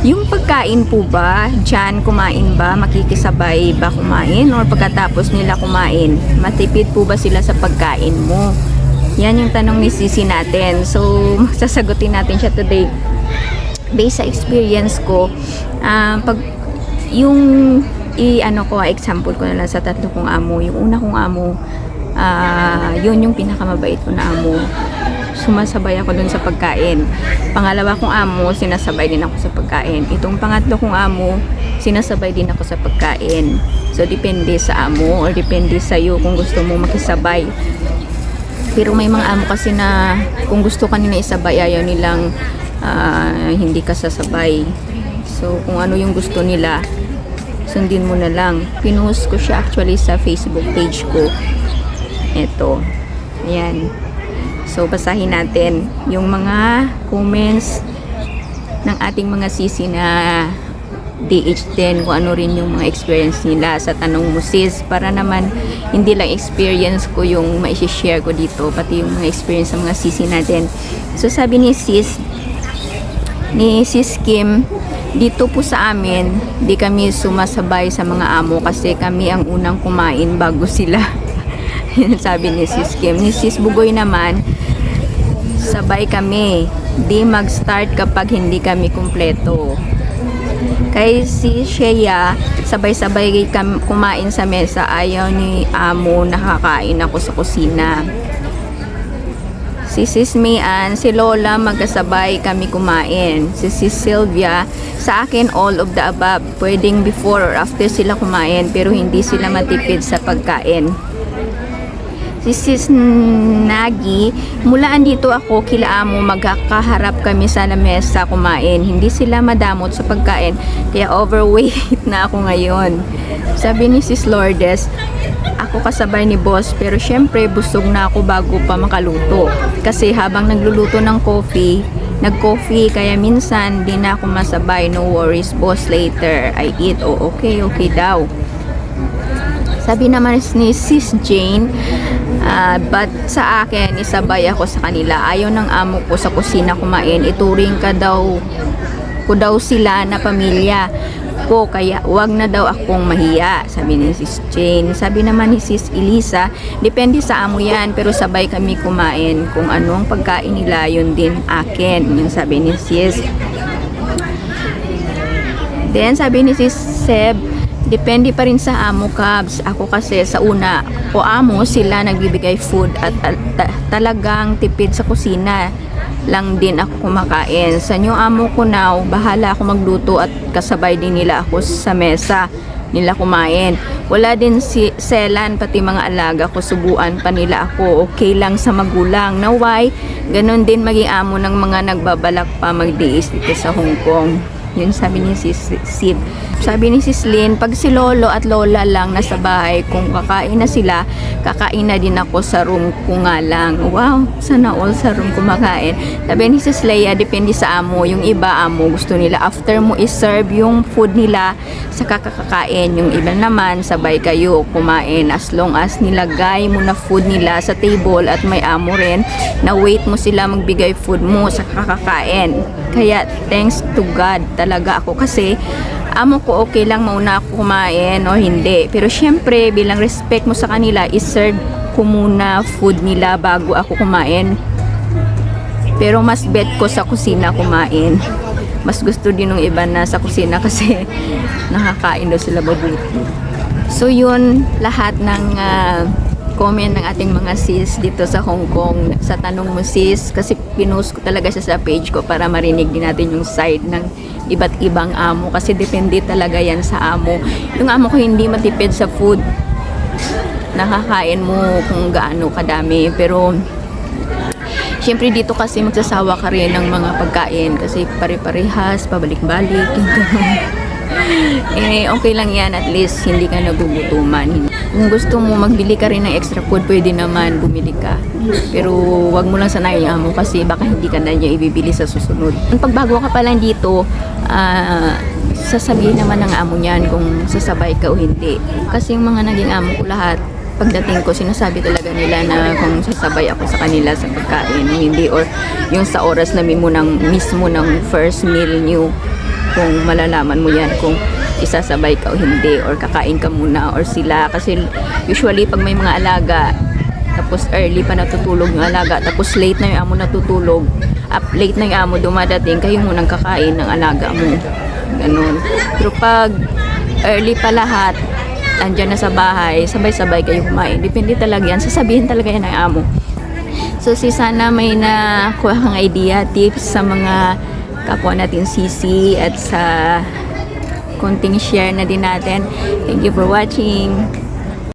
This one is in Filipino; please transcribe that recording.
Yung pagkain po ba, dyan kumain ba, makikisabay ba kumain, or pagkatapos nila kumain, matipid po ba sila sa pagkain mo? Yan yung tanong ni Sisi natin. So, sasagutin natin siya today. Based sa experience ko, pag yung example ko na lang sa tatlo kong amo. Yung una kong amo, yun yung pinakamabait ko na amo. Sumasabay ako dun sa pagkain. Pangalawa kong amo, sinasabay din ako sa pagkain. Itong pangatlo kong amo, sinasabay din ako sa pagkain. So, depende sa amo or depende sa iyo kung gusto mo makisabay. Pero may mga amo kasi na kung gusto ka nila isabay, ayaw nilang hindi ka sasabay. So, kung ano yung gusto nila, sundin mo na lang. Pinost ko siya actually sa Facebook page ko. Ito. Ayan. So, basahin natin yung mga comments ng ating mga sisi na DH10, kung ano rin yung mga experience nila sa tanong mo, sis, para naman hindi lang experience ko yung ma-share ko dito, pati yung mga experience ng mga sisi natin. So, sabi ni sis Kim, dito po sa amin, di kami sumasabay sa mga amo kasi kami ang unang kumain bago sila. Yan sabi ni Sis Kim. Ni Sis Bugoy naman, sabay kami. Di mag-start kapag hindi kami kumpleto. Kay si Shea, sabay-sabay kumain sa mesa. Ayaw ni amo, nakakain ako sa kusina. Si Sis Mian, si Lola, magkasabay kami kumain. Si Sis Sylvia, sa akin all of the above. Pwedeng before or after sila kumain, pero hindi sila matipid sa pagkain. Si Sis Nagi, mula andito ako kila amo, magkakaharap kami sa lamesa kumain. Hindi sila madamot sa pagkain, kaya overweight na ako ngayon. Sabi ni Sis Lourdes, ako kasabay ni boss, pero syempre busog na ako bago pa makaluto. Kasi habang nagluluto ng coffee, nag-coffee, kaya minsan di na ako masabay. No worries boss, later I eat. Oh, okay daw. Sabi naman ni Sis Jane, but sa akin, isabay ako sa kanila. Ayaw ng amo ko sa kusina kumain. Ituring ko daw sila na pamilya ko, kaya wag na daw akong mahiya. Sabi ni Sis Jane. Sabi naman ni Sis Elisa, depende sa amo yan, pero sabay kami kumain. Kung ano ang pagkain nila, yun din akin. Yung sabi ni Sis. Then, sabi ni Sis Seb, depende pa rin sa amo, Kabs. Ako kasi sa una ko amo, sila nagbibigay food at talagang tipid sa kusina lang din ako kumakain. Sa new amo ko now, bahala ako magluto at kasabay din nila ako sa mesa nila kumain. Wala din si selan, pati mga alaga ko, subuan pa nila ako. Okay lang sa magulang. Naway, ganun din maging amo ng mga nagbabalak pa magdiis dito sa Hong Kong. Yun sabi ni Sis Sib. Sabi ni Sis Lynn, pag si Lolo at Lola lang nasa bahay, kung kakain na sila, kakain na din ako sa room ko nga lang. Wow, sana all sa room kumakain. Sabi ni Sis Leia, depende sa amo. Yung iba amo, gusto nila after mo iserve yung food nila sa kakakain. Yung iba naman, sabay kayo kumain. As long as nilagay mo na food nila sa table at may amo rin, na wait mo sila magbigay food mo sa kakakain. Kaya thanks to God talaga ako, kasi amo ko okay lang mauna ako kumain o hindi, pero syempre bilang respect mo sa kanila, iserve ko muna food nila bago ako kumain. Pero mas bet ko sa kusina kumain. Mas gusto din ng iba na sa kusina kasi nakakain daw sila mabuti. So yun, lahat ng comment ng ating mga sis dito sa Hong Kong sa tanong mo, sis, kasi pinost ko talaga siya sa page ko para marinig din natin yung side ng iba't ibang amo, kasi depende talaga yan sa amo. Yung amo ko hindi matipid sa food, nakakain mo kung gaano kadami, pero syempre dito kasi magsasawa ka rin ng mga pagkain kasi pare-parehas, pabalik-balik okay lang yan, at least hindi ka nagugutuman. Kung gusto mo magbili ka rin ng extra food, pwede naman bumili ka, pero wag mo lang sanayin mo kasi baka hindi ka na niya ibibili sa susunod. Pag bago ka pa lang dito, sasabihin naman ng amo niyan kung sasabay ka o hindi, kasi yung mga naging amo ko lahat, pagdating ko, sinasabi talaga nila na kung sasabay ako sa kanila sa pagkain, hindi, or yung sa oras na mismo ng first meal nyo, kung malalaman mo yan kung isasabay ka o hindi, or kakain ka muna or sila. Kasi usually pag may mga alaga, tapos early pa natutulog yung alaga, tapos late na yung amo natutulog, late na yung amo dumadating, kayo munang kakain ng alaga mo. Ganun. Pero pag early pa lahat, andyan na sa bahay, sabay-sabay kayo kumain. Depende talaga yan. Sasabihin talaga yan ng amo. So, sana may nakuha kang idea, tips sa mga kapwa natin sisi at sa konting share na din natin. Thank you for watching.